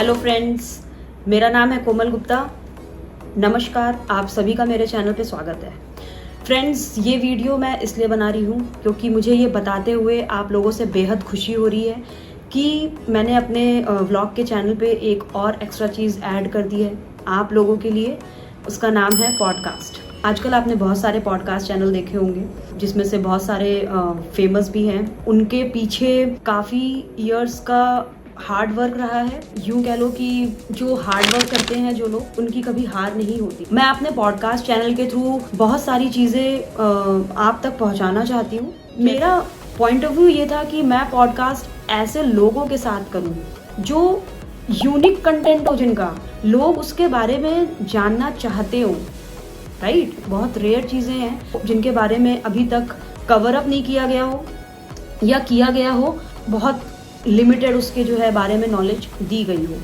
Hello friends, मेरा नाम है कोमल गुप्ता। नमस्कार, आप सभी का मेरे चैनल पे स्वागत है। फ्रेंड्स, ये वीडियो मैं इसलिए बना रही हूँ क्योंकि मुझे ये बताते हुए आप लोगों से बेहद खुशी हो रही है कि मैंने अपने व्लॉग के चैनल पे एक और एक्स्ट्रा चीज़ ऐड कर दी है आप लोगों के लिए। उसका नाम है पॉडकास्ट। आजकल आपने बहुत सारे पॉडकास्ट चैनल देखे होंगे जिसमें से बहुत सारे फेमस भी हैं। उनके पीछे काफ़ी इयर्स का हार्ड वर्क रहा है। यूं कह लो कि जो हार्ड वर्क करते हैं जो लोग, उनकी कभी हार नहीं होती। मैं अपने पॉडकास्ट चैनल के थ्रू बहुत सारी चीज़ें आप तक पहुंचाना चाहती हूँ। मेरा पॉइंट ऑफ व्यू ये था कि मैं पॉडकास्ट ऐसे लोगों के साथ करूँ जो यूनिक कंटेंट हो, जिनका लोग उसके बारे में जानना चाहते हो। राइट, बहुत रेयर चीज़ें हैं जिनके बारे में अभी तक कवर अप नहीं किया गया हो या किया गया हो, बहुत लिमिटेड उसके जो है बारे में नॉलेज दी गई हो।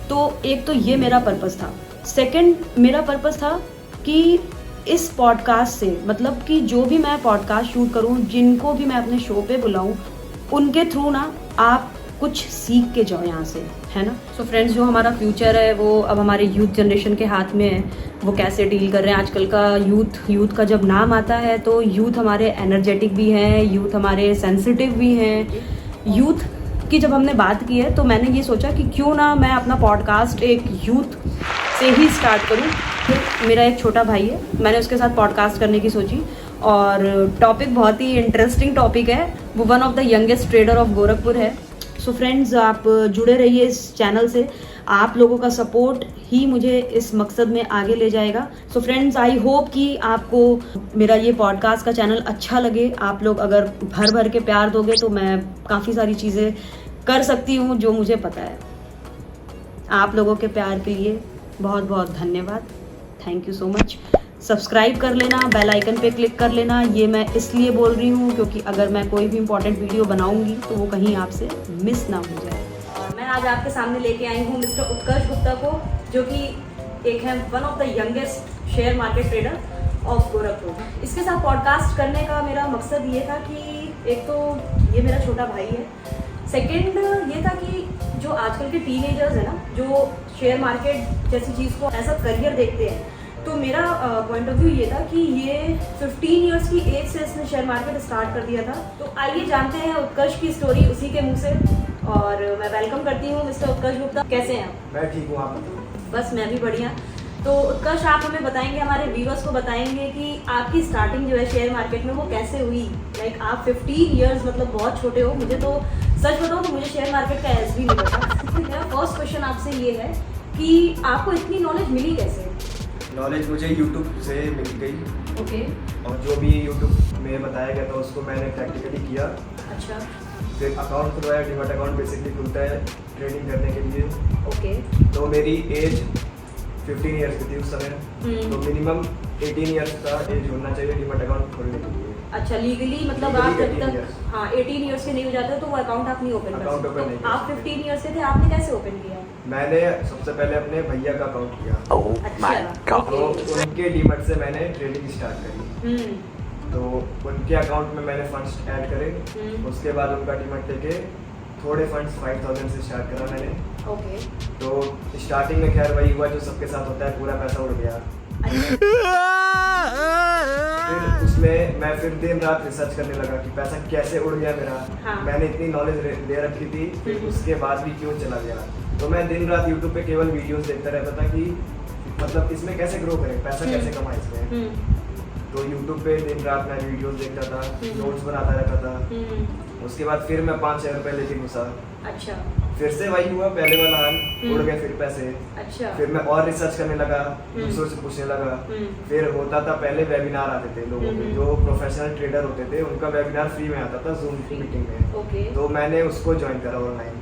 तो एक तो ये मेरा पर्पस था। सेकंड, मेरा पर्पस था कि इस पॉडकास्ट से, मतलब कि जो भी मैं पॉडकास्ट शूट करूं, जिनको भी मैं अपने शो पे बुलाऊं, उनके थ्रू ना आप कुछ सीख के जाओ यहाँ से, है ना। सो फ्रेंड्स, जो हमारा फ्यूचर है वो अब हमारे यूथ जनरेशन के हाथ में है। वो कैसे डील कर रहे हैं आजकल का यूथ का जब नाम आता है तो यूथ हमारे एनर्जेटिक भी हैं, यूथ हमारे सेंसिटिव भी हैं। यूथ की जब हमने बात की है तो मैंने ये सोचा कि क्यों ना मैं अपना पॉडकास्ट एक यूथ से ही स्टार्ट करूं। फिर मेरा एक छोटा भाई है, मैंने उसके साथ पॉडकास्ट करने की सोची और टॉपिक बहुत ही इंटरेस्टिंग टॉपिक है। वो one of the youngest trader of Gorakhpur है। सो फ्रेंड्स, आप जुड़े रहिए इस चैनल से। आप लोगों का सपोर्ट ही मुझे इस मकसद में आगे ले जाएगा। सो फ्रेंड्स, आई होप कि आपको मेरा ये पॉडकास्ट का चैनल अच्छा लगे। आप लोग अगर भर भर के प्यार दोगे तो मैं काफ़ी सारी चीज़ें कर सकती हूँ जो मुझे पता है। आप लोगों के प्यार के लिए बहुत बहुत धन्यवाद। Thank you so much. Subscribe कर लेना, बेल आइकन पे क्लिक कर लेना। ये मैं इसलिए बोल रही हूँ क्योंकि अगर मैं कोई भी इंपॉर्टेंट वीडियो बनाऊंगी तो वो कहीं आपसे मिस ना हो जाए। और मैं आज आपके सामने लेके आई हूँ मिस्टर उत्कर्ष गुप्ता को, जो कि एक है one of the youngest share market trader of Gorakhpur. इसके साथ पॉडकास्ट करने का मेरा मकसद ये था कि एक तो ये मेरा छोटा भाई है, सेकेंड ये था कि जो आजकल के टीनेजर्स है ना, जो शेयर मार्केट जैसी चीज़ को एज अ करियर देखते हैं, तो मेरा पॉइंट ऑफ व्यू ये था कि ये 15 इयर्स की एज से इसने शेयर मार्केट स्टार्ट कर दिया था। तो आइए जानते हैं उत्कर्ष की स्टोरी उसी के मुंह से। और मैं वेलकम करती हूँ मिस्टर उत्कर्ष गुप्ता। कैसे हैं आप? मैं ठीक हूँ, आप बताओ। बस मैं भी बढ़िया। तो उत्कर्ष, आप हमें बताएंगे, हमारे व्यूअर्स को बताएंगे कि आपकी स्टार्टिंग जो है शेयर मार्केट में वो कैसे हुई। लाइक आप 15 इयर्स, मतलब बहुत छोटे हो। मुझे तो सच बताओ तो मुझे शेयर मार्केट का एज भी नहीं पता। मेरा फर्स्ट क्वेश्चन आपसे ये है कि आपको इतनी नॉलेज मिली कैसे? नॉलेज मुझे YouTube से मिल गई। ओके। और जो भी YouTube में बताया गया था उसको मैंने प्रैक्टिकली किया। अच्छा। फिर अकाउंट खुलवाया। डीमैट अकाउंट बेसिकली खुलता है ट्रेडिंग करने के लिए। ओके। तो मेरी एज 15 ईयर्स की थी उस समय। तो मिनिमम 18 ईयर्स का एज होना चाहिए डीमैट अकाउंट खोलने के लिए। अच्छा, लीगली मतलब आप जब तक 18 इयर्स के नहीं हो जाते तो वो अकाउंट आप नहीं ओपन कर सकते। तो आप 15 इयर्स के थे, आपने कैसे ओपन किया? मैंने सबसे पहले अपने भैया का अकाउंट किया। अच्छा। तो उनके डीमैट से मैंने ट्रेडिंग स्टार्ट करी। तो उनके अकाउंट में मैंने फंड्स ऐड करे। उसके बाद उनका डीमैट लेके थोड़े फंड्स 5000 से स्टार्ट करा मैंने। ओके। तो स्टार्टिंग में खैर वही हुआ जो सबके साथ होता है, पूरा पैसा उड़ गया। फिर उसमें मैं फिर दिन रात रिसर्च करने लगा कि पैसा कैसे उड़ गया मेरा। हाँ। मैंने इतनी नॉलेज ले रखी थी, फिर उसके बाद भी क्यों चला गया। तो मैं दिन रात यूट्यूब पे केवल वीडियोस देखता रहता था कि मतलब इसमें कैसे ग्रो करें, पैसा कैसे कमाएं इसमें। तो यूट्यूब पे दिन रात मैं वीडियोस देखता था, नोट्स बनाता रहता था। उसके बाद फिर मैं 5,000 रुपये लेके घुसा। अच्छा। फिर से वही हुआ, पहले वाला हाल, उड़ गए फिर पैसे। अच्छा। फिर मैं और रिसर्च करने लगा, दूसरों से पूछने लगा। फिर होता था, पहले वेबिनार आते थे लोगों के, जो प्रोफेशनल ट्रेडर होते थे उनका वेबिनार फ्री में आता था जूम की मीटिंग में। ओके। तो मैंने उसको ज्वाइन करा ऑनलाइन।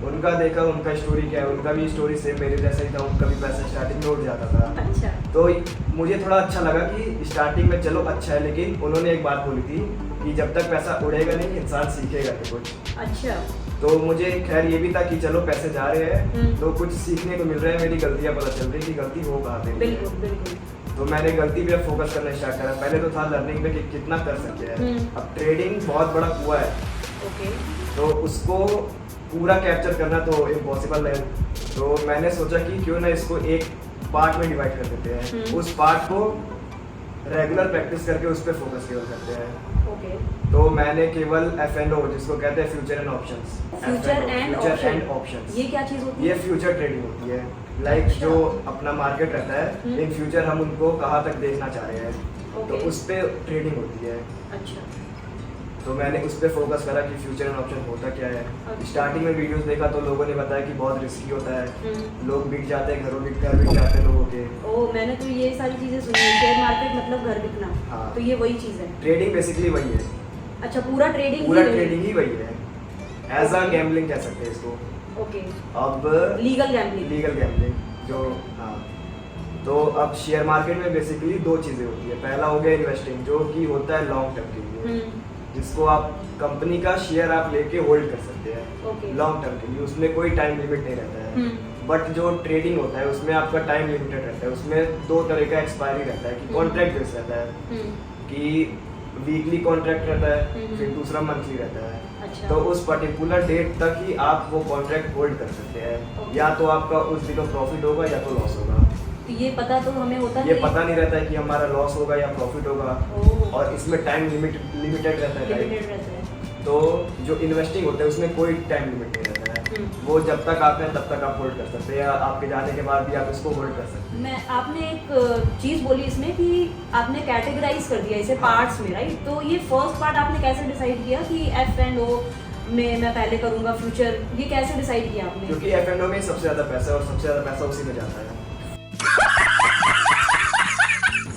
उनका देखा, उनका स्टोरी क्या है, उनका भी स्टोरी सेम मेरे जैसा ही था। उनका भी पैसा स्टार्टिंग में उड़ जाता था। अच्छा। तो मुझे थोड़ा अच्छा लगा कि स्टार्टिंग में चलो अच्छा है, लेकिन उन्होंने एक बात बोली थी कि जब तक पैसा उड़ेगा नहीं इंसान सीखेगा नहीं कुछ। अच्छा। तो मुझे खैर ये भी था कि चलो पैसे जा रहे हैं तो कुछ सीखने को मिल रहा है। मेरी गलतियां पता चल रही कि गलती हो कहाँ पे। बिल्कुल बिल्कुल। तो मैंने गलती पे फोकस करना स्टार्ट करा। पहले तो था लर्निंग पे कि कितना कर सकते हैं। अब ट्रेडिंग बहुत बड़ा कुआं है। ओके। तो उसको पूरा कैप्चर करना तो इम्पॉसिबल है। तो मैंने सोचा कि क्यों ना इसको एक पार्ट में डिवाइड कर देते हैं, उस पार्ट को रेगुलर प्रैक्टिस करके उस पर फोकस केवल करते हैं। ओके। तो मैंने केवल F&O, जिसको कहते हैं future and options, future and options, ये क्या चीज होती ये है? फ्यूचर ट्रेडिंग होती है। लाइक अच्छा। जो अपना मार्केट रहता है, इन फ्यूचर हम उनको कहाँ तक देखना चाह रहे हैं, तो ओके। उस पे ट्रेडिंग होती है। अच्छा। तो मैंने उस पे फोकस करा कि फ्यूचर एंड ऑप्शन होता क्या है। अच्छा। स्टार्टिंग में वीडियोस देखा तो लोगों ने बताया कि बहुत रिस्की होता है, लोग बिक जाते हैं, घर बिक जाते हैं लोगों के। ओ, मैंने तो ये सारी चीजें सुनी है, शेयर मार्केट मतलब घर बिकना। हाँ। तो ये वही चीज है। ट्रेडिंग बेसिकली वही है, अच्छा, पूरा ट्रेडिंग ही वही है। एज अ गैम्बलिंग कह सकते हैं इसको। ओके। अब लीगल गैम्बलिंग। लीगल गैम्बलिंग जो, हाँ। तो अब शेयर मार्केट में बेसिकली दो चीजें होती है। पहला हो गया इन्वेस्टिंग, जो कि होता है लॉन्ग टर्म के लिए, जिसको आप कंपनी का शेयर आप लेके होल्ड कर सकते हैं ओके। लॉन्ग टर्म के लिए, उसमें कोई टाइम लिमिट नहीं रहता है। बट जो ट्रेडिंग होता है उसमें आपका टाइम लिमिटेड रहता है, उसमें दो तरह का एक्सपायरी रहता है कि कॉन्ट्रैक्ट बेस रहता है कि वीकली कॉन्ट्रैक्ट रहता है, फिर दूसरा मंथली रहता है। अच्छा। तो उस पर्टिकुलर डेट तक ही आप वो कॉन्ट्रैक्ट होल्ड कर सकते हैं, ओके। या तो आपका उस दिन प्रॉफिट होगा या तो लॉस होगा। तो ये पता तो हमें होता ये पता नहीं रहता है कि हमारा लॉस होगा या प्रॉफिट होगा, ओह। और इसमें टाइम लिमिटेड रहता है। लिमिटेड रहता है। तो जो इन्वेस्टिंग होता है उसमें कोई टाइम लिमिट नहीं रहता है, वो जब तक आते हैं तब तक आप होल्ड कर सकते हैं, या आपके जाने के बाद भी आप इसको होल्ड कर सकते हैं। मैं आपने एक चीज बोली इसमें कि आपने कैटेगराइज कर दिया इसे पार्ट्स में, राइट? तो ये फर्स्ट पार्ट आपने कैसे डिसाइड किया कि F&O में मैं पहले करूंगा फ्यूचर, ये कैसे डिसाइड किया आपने? क्योंकि F&O में सबसे ज्यादा पैसा है और सबसे ज्यादा पैसा उसी में जाता है,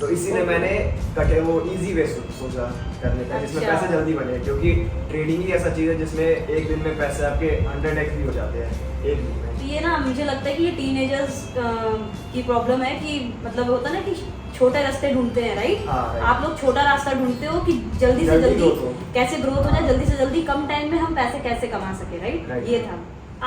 तो इसीलिए मैंने वो इजी वे सोचा करने का, जिसमें अच्छा। पैसे जल्दी बने। क्योंकि ट्रेडिंग ही ऐसा चीज है जिसमें एक दिन में पैसे आपके 100x भी हो जाते हैं एक दिन में। तो ये ना मुझे लगता है कि ये टीनेजर्स की प्रॉब्लम है कि मतलब होता है ना कि छोटे रास्ते ढूंढते हैं, राइट? हाँ, right। आप लोग छोटा रास्ता ढूंढते हो कि जल्दी से जल्दी growth हो। कैसे ग्रोथ हो जाए, जल्दी से जल्दी कम टाइम में हम पैसे कैसे कमा सके, राइट? Right। ये था।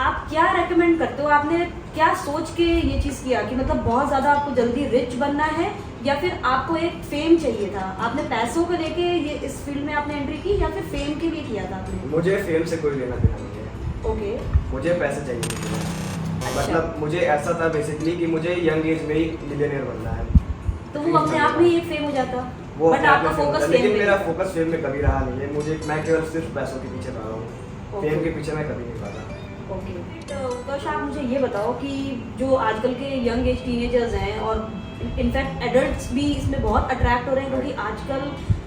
आप क्या रेकमेंड करते हो? आपने क्या सोच के ये चीज किया कि मतलब बहुत ज्यादा आपको जल्दी रिच बनना है, या फिर आपको एक फेम चाहिए था? आपने पैसों को लेके ये इस फील्ड में आपने एंट्री की, या फिर फेम के लिए किया था आपने? मुझे फेम से कोई लेना देना नहीं है। ओके। मुझे पैसे चाहिए थे। अच्छा। मतलब मुझे ऐसा था बेसिकली कि मुझे यंग एज में ही मिलियनियर बनना है। तो वो अपने आप में ही एक फेम हो जाता, वो बट अपने आप आपका में फेम फोकस होता है, फेम लेकिन पे मेरा है। फोकस फेम में कभी रहा नहीं है। मैं केवल सिर्फ पैसों के पीछे भागा हूँ, ओके। फेम के पीछे मैं कभी नहीं भागा। ओके। तो उत्कर्ष, आप मुझे ये बताओ कि जो आजकल के यंग एज टीनेजर्स हैं और इनफैक्ट एडल्ट्स भी इसमें बहुत अट्रैक्ट हो रहे हैं, क्योंकि आजकल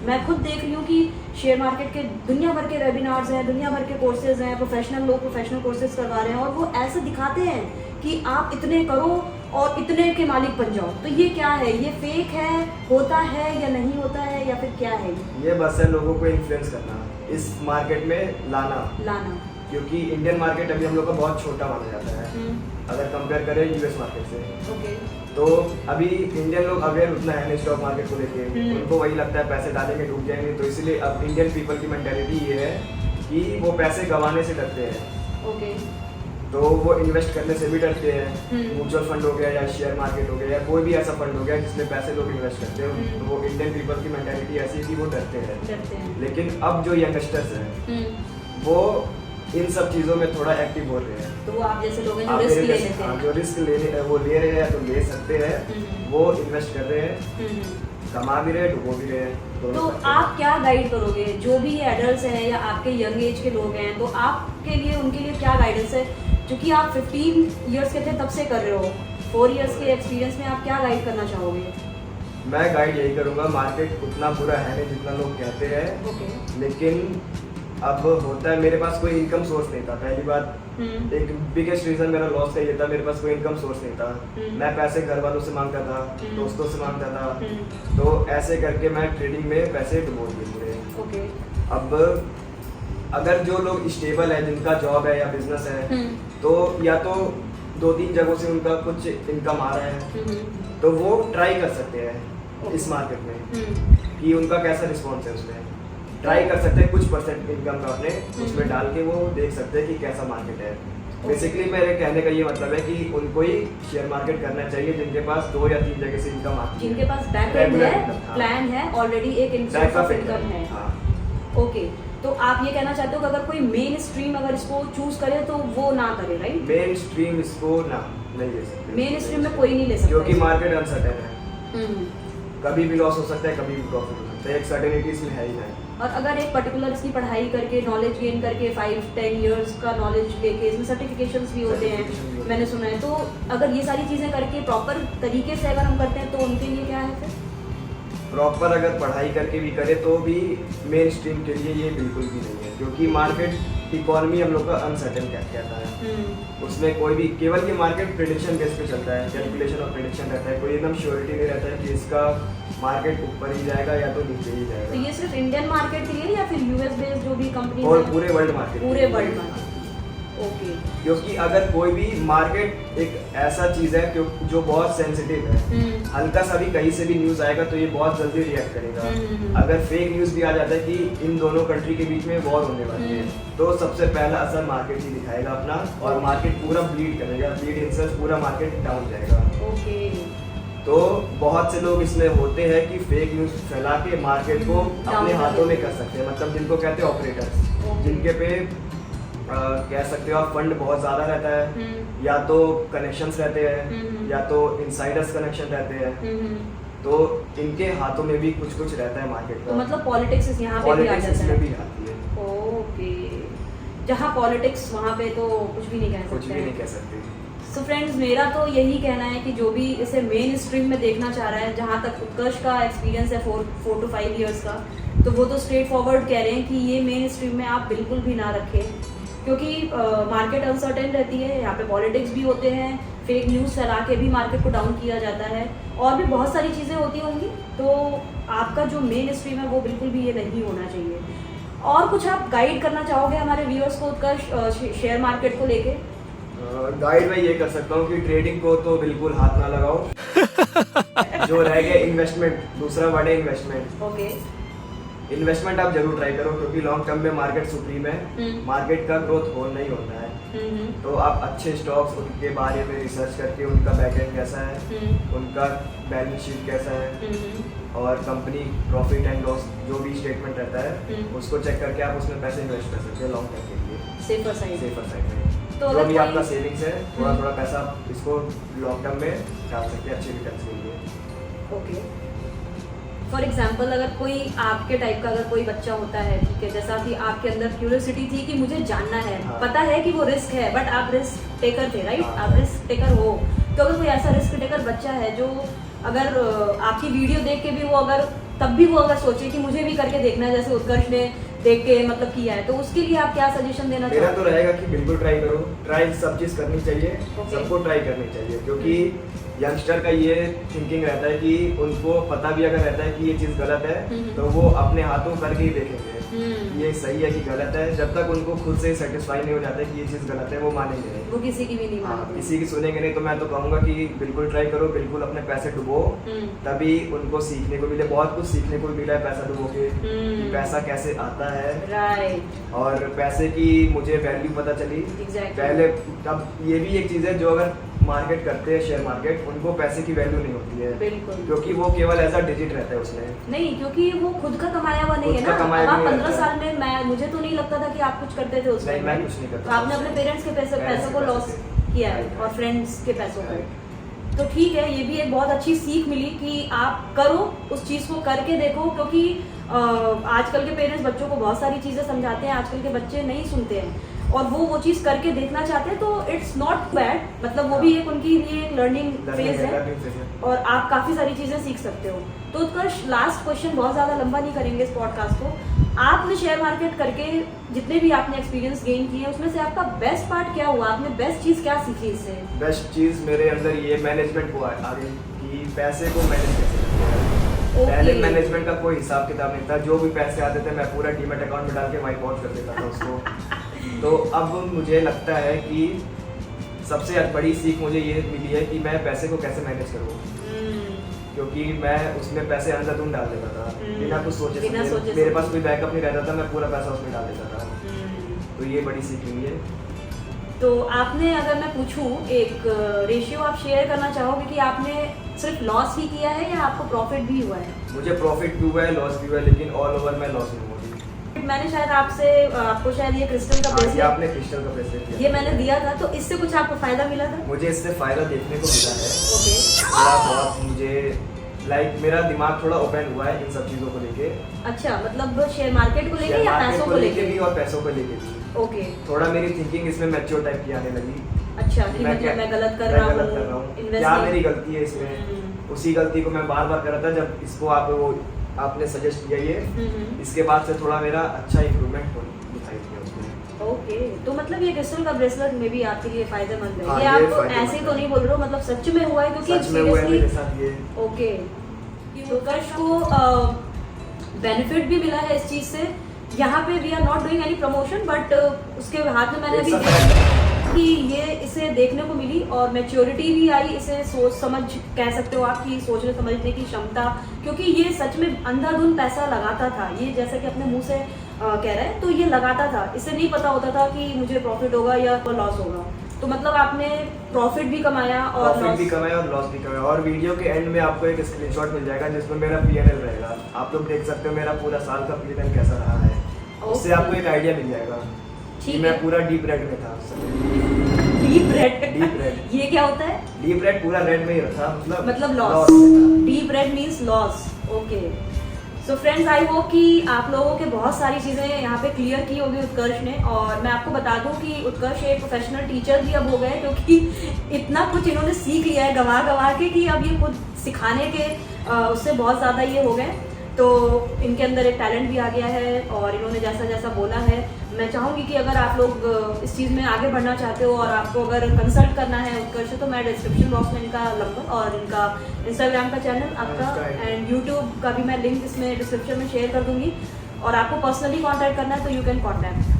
मैं खुद देख रही हूँ कि शेयर मार्केट के दुनिया भर के वेबिनार्स हैं, दुनिया भर के कोर्सेज हैं, प्रोफेशनल लोग प्रोफेशनल कोर्सेज करवा रहे हैं, और वो ऐसे दिखाते हैं कि आप इतने करो और इतने के मालिक बन जाओ। तो ये क्या है? ये फेक है, होता है या नहीं होता है, या फिर क्या है? ये बस है लोगों को इन्फ्लुएंस करना, इस मार्केट में लाना। क्योंकि इंडियन मार्केट अभी हम लोग का बहुत छोटा माना जाता है अगर कंपेयर करें यूएस मार्केट से। ओके। तो अभी इंडियन लोग अवेयर उतना है नहीं स्टॉक मार्केट को लेके, उनको वही लगता है पैसे डालेंगे डूब जाएंगे। तो इसलिए अब इंडियन पीपल की मेंटालिटी ये है कि वो पैसे गंवाने से डरते हैं। ओके। तो वो इन्वेस्ट करने से भी डरते हैं। म्यूचुअल फंड हो गया या शेयर मार्केट हो गया या कोई भी ऐसा फंड हो गया जिसमें पैसे लोग इन्वेस्ट करते हैं, तो वो इंडियन पीपल की मेंटालिटी ऐसी है कि वो डरते हैं। लेकिन अब जो यंगस्टर्स हैं वो इन सब चीजों में थोड़ा एक्टिव हो रहे हैं। तो वो आप जैसे लोग हैं जो रिस्क ले लेते हैं, जो रिस्क वो ले रहे हैं तो ले सकते हैं, वो इन्वेस्ट कर रहे हैं, कमा भी रहे डुबो भी रहे। तो आप क्या गाइड करोगे जो भी एडल्ट्स हैं या आपके यंग एज के लोग हैं, तो आपके लिए उनके लिए क्या गाइडेंस है? क्योंकि आप 15 इयर्स के थे तब से कर रहे हो, 4 इयर्स के एक्सपीरियंस में आप क्या गाइड करना चाहोगे? मैं गाइड यही करूंगा, मार्केट उतना बुरा है नहीं जितना लोग कहते हैं। ओके। लेकिन अब होता है, मेरे पास कोई इनकम सोर्स नहीं था। पहली बात, एक बिगेस्ट रीजन मेरा लॉस का ये था, मेरे पास कोई इनकम सोर्स नहीं था। मैं पैसे घर वालों से मांगता था, दोस्तों से मांगता था, तो ऐसे करके मैं ट्रेडिंग में पैसे डुबो दिए पूरे। ओके। अब अगर जो लोग स्टेबल है, जिनका जॉब है या बिजनेस है, तो या तो 2-3 जगहों से उनका कुछ इनकम आ रहा है, तो वो ट्राई कर सकते हैं इस मार्केट में कि उनका कैसा रिस्पॉन्स है। उसमें ट्राई कर सकते हैं, कुछ परसेंट इनकम का अपने उसमें डाल के वो देख सकते हैं कि कैसा मार्केट है। बेसिकली मेरे कहने का ये मतलब है कि उनको ही शेयर मार्केट करना चाहिए जिनके पास 2 या 3 जगह से इनकम आती है, जिनके पास बैकएंड है, प्लान है, ऑलरेडी एक सोर्स ऑफ इनकम है। ओके। तो आप ये कहना चाहते हो कि अगर कोई मेन स्ट्रीम अगर इसको चूज करे तो वो ना करे, राइट? मेन स्ट्रीम इसको ना नहीं ले सकते, मेन स्ट्रीम में कोई नहीं ले सकता क्योंकि इसको। मार्केट अनसर्टेन है, कभी भी लॉस हो सकता है, कभी भी प्रॉफिट हो सकता है, एक सर्टेनिटी इसमें है ही नहीं। और अगर एक पर्टिकुलर इसकी पढ़ाई करके नॉलेज गेन करके 5-10 इयर्स का नॉलेज लेके, इसमें सर्टिफिकेशंस भी होते हैं Certification भी होते मैंने सुना है, तो अगर ये सारी चीज़ें करके प्रॉपर तरीके से अगर हम करते हैं तो उनके लिए क्या है फिर? प्रॉपर अगर पढ़ाई करके भी करे तो भी मेन स्ट्रीम के लिए ये बिल्कुल भी नहीं है, क्योंकि मार्केट इकोनॉमी हम लोग का अनसर्टेन कहता है। उसमें कोई भी केवल ये मार्केट प्रेडिक्शन बेस पे चलता है, कैलकुलेशन और प्रेडिक्शन रहता है, कोई एकदम श्योरिटी नहीं रहता है कि इसका मार्केट ऊपर ही जाएगा या तो नीचे ही तो जाएगा। ये सिर्फ इंडियन मार्केट के लिए या फिर यूएस बेस्ड जो भी कंपनी और पूरे वर्ल्ड मार्केट, पूरे वर्ल्ड में? ओके। क्योंकि अगर कोई भी मार्केट एक ऐसा चीज है जो बहुत सेंसिटिव है, हल्का सा भी कहीं से भी न्यूज आएगा तो ये बहुत जल्दी रिएक्ट करेगा। अगर फेक न्यूज भी आ जाता है कि इन दोनों कंट्री के बीच में वॉर होने वाली है, तो सबसे पहला असर मार्केट ही दिखाएगा अपना, और मार्केट पूरा ब्लीड करेगा, ब्लीड इन सेंस पूरा मार्केट डाउन जाएगा। ओके। तो बहुत से लोग इसमें होते हैं कि फेक न्यूज फैला के मार्केट को अपने हाथों में कर सकते हैं, मतलब जिनको कहते हैं ऑपरेटर्स, जिनके पे कह सकते हो आप फंड बहुत ज्यादा रहता है, या तो कनेक्शंस रहते हैं, या तो इनसाइडर्स कनेक्शन रहते हैं, तो इनके हाथों में भी कुछ कुछ रहता है मार्केट का। तो मतलब पॉलिटिक्स यहाँ पे भी आ पॉलिटिक्स जाता इसमें है। भी आती है। ओके। जहाँ पॉलिटिक्स वहाँ पे तो कुछ भी नहीं कह कुछ सकते भी नहीं हैं। कह सकते। सो फ्रेंड्स, मेरा तो यही कहना है कि जो भी इसे मेन स्ट्रीम में देखना चाह रहा है, जहाँ तक उत्कर्ष का एक्सपीरियंस है 4 to 5 इयर्स का, तो वो तो स्ट्रेट फॉरवर्ड कह रहे हैं कि ये मेन स्ट्रीम में आप बिल्कुल भी ना रखें, क्योंकि मार्केट अनसर्टेन रहती है, यहाँ पे पॉलिटिक्स भी होते हैं, फेक न्यूज़ फैला के भी मार्केट को डाउन किया जाता है, और भी बहुत सारी चीज़ें होती होंगी। तो आपका जो मेन स्ट्रीम है वो बिल्कुल भी ये नहीं होना चाहिए। और कुछ आप गाइड करना चाहोगे हमारे व्यूअर्स को उत्कर्ष शेयर मार्केट को लेके? गाइड मैं ये कर सकता हूँ कि ट्रेडिंग को तो बिल्कुल हाथ ना लगाओ। जो रह गया इन्वेस्टमेंट, दूसरा वर्ड है इन्वेस्टमेंट। ओके। इन्वेस्टमेंट आप जरूर ट्राई करो, क्योंकि लॉन्ग टर्म में मार्केट सुप्रीम है, मार्केट का ग्रोथ हो नहीं होता है। तो आप अच्छे स्टॉक्स उनके बारे में रिसर्च करके, उनका बैकएंड कैसा है, उनका बैलेंस शीट कैसा है, और कंपनी प्रॉफिट एंड लॉस जो भी स्टेटमेंट रहता है उसको चेक करके आप उसमें पैसे इन्वेस्ट कर सकते हो लॉन्ग टर्म के लिए, सेफर साइड में। तो जो अगर भी कोई- आपका सेविंग्स है, थोड़ा थोड़ा पैसा इसको लॉन्ग टर्म में डाल सकते हैं अच्छे रिटर्न्स के लिए। ओके। फॉर एग्जाम्पल, अगर कोई आपके टाइप का अगर कोई बच्चा होता है, ठीक है, जैसा कि आपके अंदर क्यूरियोसिटी थी कि मुझे जानना है, हाँ। पता है कि वो रिस्क है, बट आप रिस्क टेकर थे, राइट? हाँ। आप रिस्क टेकर हो, तो अगर कोई ऐसा रिस्क टेकर बच्चा है जो अगर आपकी वीडियो देख के भी वो अगर तब भी वो अगर सोचे कि मुझे भी करके देखना है, जैसे उत्कर्ष ने देख के मतलब किया है, तो उसके लिए आप क्या सजेशन देना मेरा तो चाहोगे? रहेगा कि बिल्कुल ट्राई करो, ट्राई सब चीज़ करनी चाहिए, Okay. सबको ट्राई करनी चाहिए, क्योंकि यंगस्टर का ये थिंकिंग रहता है कि उनको पता भी अगर रहता है कि ये चीज़ गलत है, तो वो अपने हाथों करके ही देखेंगे कि ये सही है कि गलत है। जब तक उनको खुद से सेटिस्फाई नहीं हो जाता है कि ये चीज़ गलत है, वो मानेंगे नहीं। वो किसी की भी नहीं हाँ, मानेंगे। किसी की सुनेंगे नहीं। तो मैं तो कहूँगा कि बिल्कुल ट्राई करो, बिल्कुल अपने पैसे डुबो, तभी उनको सीखने को मिले। बहुत कुछ सीखने को मिला है पैसा डुबो के, कि पैसा कैसे आता है, राइट। और पैसे की मुझे वैल्यू पता चली। Exactly. पहले अब ये भी एक चीज़ है, जो अगर मार्केट करते हैं शेयर मार्केट, उनको पैसे की वैल्यू नहीं होती है, बिल्कुल। क्योंकि वो केवल एज अ डिजिट रहता है उसमें। नहीं, क्योंकि वो खुद का कमाया हुआ नहीं खुद है का ना। कमाया अब आप नहीं 15 रहता है। साल में मुझे तो नहीं लगता था कि आप कुछ करते थे उसमें। नहीं, मैं कुछ नहीं करता तो था आपने अपने उसमें। पेरेंट्स के पैसों पेरेंट्स को के लॉस पैसे से। किया है, Right, और right. फ्रेंड्स के पैसों को। Right. तो ठीक है, ये भी एक बहुत अच्छी सीख मिली कि आप करो, उस चीज़ को करके देखो, क्योंकि आजकल के पेरेंट्स बच्चों को बहुत सारी चीज़ें समझाते हैं, आजकल के बच्चे नहीं सुनते हैं, और वो चीज़ करके देखना चाहते हैं, तो इट्स नॉट बैड, मतलब वो भी एक उनके लिए एक लर्निंग फेज है, और आप काफ़ी सारी चीज़ें सीख सकते हो। तो उत्कर्ष, लास्ट क्वेश्चन, बहुत ज़्यादा लंबा नहीं करेंगे इस पॉडकास्ट को। आपने शेयर मार्केट करके जितने भी आपने एक्सपीरियंस गेन किए, उसमें से आपका बेस्ट पार्ट क्या हुआ? आपने बेस्ट चीज़ क्या सीखी इससे? बेस्ट चीज़ मेरे अंदर ये मैनेजमेंट को आ गई कि पैसे को मैनेज कैसे करते हैं। पहले मैनेजमेंट का कोई हिसाब किताब नहीं था, जो भी पैसे आते थे मैं पूरा डीमैट अकाउंट में डाल के वाइप आउट कर देता था उसको। तो अब मुझे लगता है कि सबसे बड़ी सीख मुझे ये मिली है कि मैं पैसे को कैसे मैनेज करूँ, क्योंकि मैं उसमें पैसे अंधाधुंध डाल देता था बिना कुछ सोचे बिना समझे। सोचे मेरे समझे। पास कोई बैकअप नहीं रहता था, मैं पूरा पैसा उसमें डाल देता था। तो ये बड़ी सीख मिली है। तो आपने, अगर मैं पूछूं, एक रेशियो आप शेयर करना चाहोगे कि आपने सिर्फ लॉस ही किया है या आपको प्रॉफिट भी हुआ है? मुझे प्रॉफिट भी हुआ है, लॉस भी हुआ है, लेकिन ऑल ओवर मैं लॉस में हूँ। मैंने शायद आपको शायद ये क्रिस्टल का ये ब्रेसलेट, आपने क्रिस्टल का ब्रेसलेट दिया, ये मैंने दिया था, तो इससे कुछ आपको फायदा मिला था? मुझे इससे फायदा देखने को मिला है। ओके, थोड़ा बहुत मुझे मेरा दिमाग थोड़ा ओपन हुआ है इन सब चीज़ों को लेके। अच्छा, मतलब शेयर मार्केट को लेके या पैसों को लेके भी और पैसों को लेके भी। ओके, थोड़ा मेरी थिंकिंग इसमें मैच्योर टाइप की आने लगी। अच्छा, कि मतलब मैं गलत कर रहा हूँ, क्या मेरी गलती है इसमें, उसी गलती को मैं बार बार कर रहा था। जब इसको आपने सजेस्ट किया ये, इसके बाद से थोड़ा मेरा अच्छा इम्प्रूवमेंट दिखाई दिया उसमें। ओके, तो मतलब ये क्रिस्टल का ब्रेसलेट में भी आपके लिए फायदेमंद है। हाँ, ये ये आप फायदेमंद ऐसे ही तो है। नहीं बोल रहे हो, मतलब सच में हुआ है? क्योंकि सच में हुआ है मेरे साथ ये। ओके, उत्कर्ष को बेनिफिट भी मिला है इस चीज से। यहाँ पे we are not doing any promotion, but उसके हाथ में मैंने अभी कि ये इसे देखने को मिली और मैच्योरिटी भी आई, इसे सोच समझ कह सकते हो आप कि सोचने समझने की क्षमता, क्योंकि ये सच में अंधाधुंध पैसा लगाता था। ये जैसे कि अपने मुंह से कह रहे हैं, तो ये लगाता था, इसे नहीं पता होता था कि मुझे प्रॉफिट होगा या लॉस होगा। तो मतलब आपने प्रॉफिट भी कमाया और लॉस भी कमाया। और वीडियो के एंड में आपको एक स्क्रीनशॉट मिल जाएगा जिसमें मेरा P&L रहेगा। आप लोग देख सकते हो मेरा पूरा साल का P&L कैसा रहा है, उससे आपको एक आइडिया मिल जाएगा कि मैं पूरा डीप रेड में था। डीप रेड ये क्या होता है? डीप रेड पूरा रेड में ही रखा, मतलब loss. Deep red means loss. Okay, so friends, I hope कि आप लोगों के बहुत सारी चीज़ें यहाँ पे क्लियर की होगी उत्कर्ष ने। और मैं आपको बता दूं कि उत्कर्ष एक प्रोफेशनल टीचर भी अब हो गए, क्योंकि इतना कुछ इन्होंने सीख लिया है गवा के कि अब ये खुद सिखाने के उससे बहुत ज़्यादा ये हो गए। तो इनके अंदर एक टैलेंट भी आ गया है और इन्होंने जैसा जैसा बोला है, मैं चाहूँगी कि अगर आप लोग इस चीज़ में आगे बढ़ना चाहते हो और आपको अगर कंसल्ट करना है उत्कर्ष से, तो मैं डिस्क्रिप्शन बॉक्स में इनका नंबर और इनका इंस्टाग्राम का चैनल आपका एंड यूट्यूब का भी मैं लिंक इसमें डिस्क्रिप्शन में शेयर कर दूँगी। और आपको पर्सनली कॉन्टैक्ट करना है तो यू कैन कॉन्टैक्ट।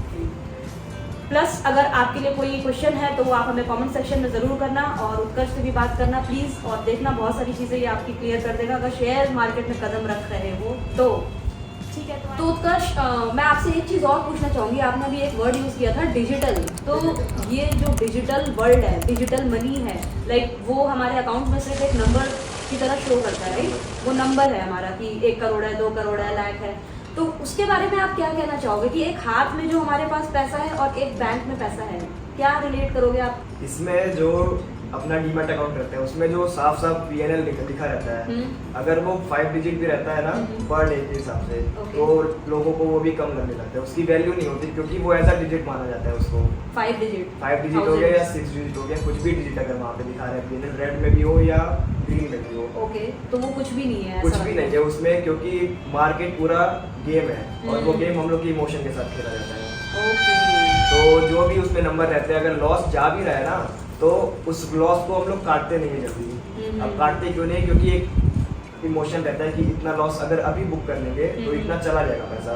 प्लस अगर आपके लिए कोई क्वेश्चन है तो वो आप हमें कमेंट सेक्शन में ज़रूर करना और उत्कर्ष से भी बात करना प्लीज़। और देखना, बहुत सारी चीज़ें ये आपकी क्लियर कर देगा अगर शेयर मार्केट में कदम रख रहे हो तो। ठीक है, तो उत्कर्ष मैं आपसे एक चीज़ और पूछना चाहूँगी। आपने अभी एक वर्ड यूज़ किया था, डिजिटल। तो ये जो डिजिटल वर्ल्ड है, डिजिटल मनी है, लाइक वो हमारे अकाउंट में सिर्फ एक नंबर की तरह शो करता है, राइट? वो नंबर है हमारा कि 1 करोड़ है, 2 करोड़ है, लाख है। तो उसके बारे में आप क्या कहना चाहोगे कि एक हाथ में जो हमारे पास पैसा है और एक बैंक में पैसा है, क्या रिलेट करोगे आप? इसमें जो अपना डीमैट अकाउंट रहता है उसमें जो साफ साफ P&L लिखा रहता है, अगर वो 5 डिजिट भी रहता है ना पर डे के हिसाब से, तो लोगों को वो भी कम लगने लगता है, उसकी वैल्यू नहीं होती क्योंकि वो ऐसा डिजिट माना जाता है उसको। 5 डिजिट हो गया या 6 डिजिट हो गया, कुछ भी डिजिट अगर वहाँ पे दिखा रहा है P&L रेड में भी हो या ग्रीन में भी हो, ओके, तो वो कुछ भी नहीं है, कुछ भी नहीं है उसमें, क्योंकि मार्केट पूरा गेम है और वो गेम हम लोग की इमोशन के साथ खेला जाता है। तो जो भी उसमें नंबर रहते हैं, अगर लॉस जा भी रहा है ना तो उस लॉस को हम लोग काटते नहीं है जल्दी। अब काटते क्यों नहीं? क्योंकि एक इमोशन रहता है कि इतना लॉस अगर अभी बुक कर लेंगे तो इतना चला जाएगा पैसा,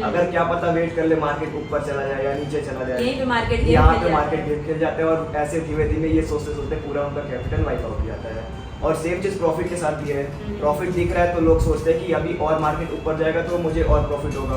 अगर क्या पता वेट कर ले मार्केट ऊपर चला जाए या नीचे चला जाए, यहाँ पे मार्केट गेम खेल जाते हैं और ऐसे धीमे धीमे ये सोचते सोचते पूरा उनका कैपिटल वाइप आउट हो जाता है। और सेम चीज प्रॉफिट के साथ भी है, प्रॉफिट दिख रहा है तो लोग सोचते हैं कि अभी और मार्केट ऊपर जाएगा तो मुझे और प्रॉफिट होगा,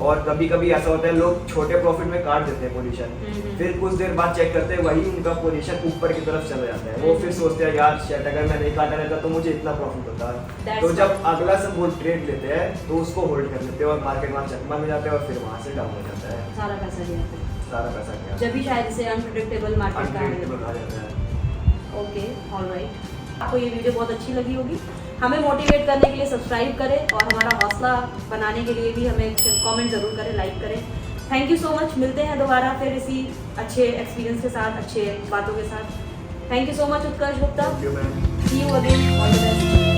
और कभी कभी ऐसा होता है लोग छोटे प्रॉफिट में काट देते हैं पोजीशन, फिर कुछ देर बाद चेक करते हैं वही उनका पोजीशन ऊपर की तरफ चला जाता है, वो फिर सोचते हैं यार शेट अगर मैं नहीं काटा रहता तो मुझे इतना प्रॉफिट होता। तो जब अगला से वो ट्रेड लेते हैं तो उसको होल्ड कर लेते हैं और मार्केट वहाँ चकमा में जाते हैं और फिर वहाँ से डाउन हो जाता है, सारा पैसा गया, जब भी शायद इसे अनप्रेडिक्टेबल मार्केट आ जाता है। ओके, ऑलराइट, आपको ये वीडियो बहुत अच्छी लगी होगी। हमें मोटिवेट करने के लिए सब्सक्राइब करें और हमारा हौसला बनाने के लिए भी हमें कमेंट ज़रूर करें, लाइक करें। थैंक यू सो मच, मिलते हैं दोबारा फिर इसी अच्छे एक्सपीरियंस के साथ, अच्छे बातों के साथ। Thank you so much Utkarsh Gupta, see you again, all the best.